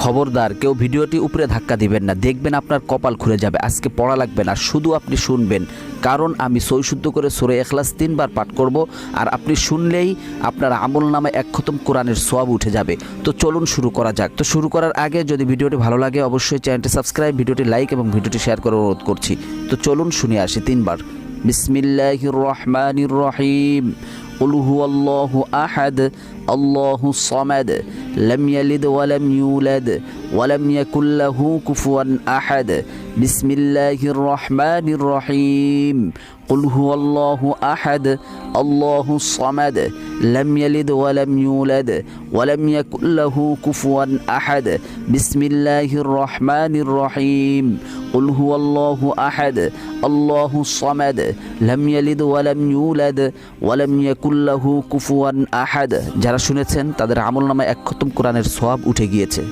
খবরদার কেউ ভিডিওটি উপরে ধাক্কা দিবেন না, দেখবেন আপনার কপাল খুলে যাবে। আজকে পড়া লাগবে না, শুধু আপনি শুনবেন, কারণ আমি সই শুদ্ধ করে সূরা ইখলাস 3 বার পাঠ করব, আর আপনি শুনলেই আপনার আমল নামে 1 খতম কোরআনের সওয়াব উঠে যাবে। তো চলুন শুরু করা যাক। তো শুরু করার আগে যদি ভিডিওটি ভালো লাগে অবশ্যই চ্যানেলটি সাবস্ক্রাইব, ভিডিওটি লাইক এবং ভিডিওটি শেয়ার করার অনুরোধ করছি। তো চলুন শুনে আসি 3 বার। বিসমিল্লাহির রহমানির রহিম। قل هو الله أحد الله الصمد لم يلد ولم يولد ولم يكن له كفوا أحد بسم الله الرحمن الرحيم قل هو الله أحد الله الصمد لم يلد ولم يولد ولم يكن له كفوا أحد بسم الله الرحمن الرحيم قل هو الله أحد الله الصمد لم يلد ولم يولد ولم يكن له كفوا أحد। যারা শুনেছেন তাদের আমলনামায় 1 খতম কোরআনের সওয়াব উঠে গিয়েছে।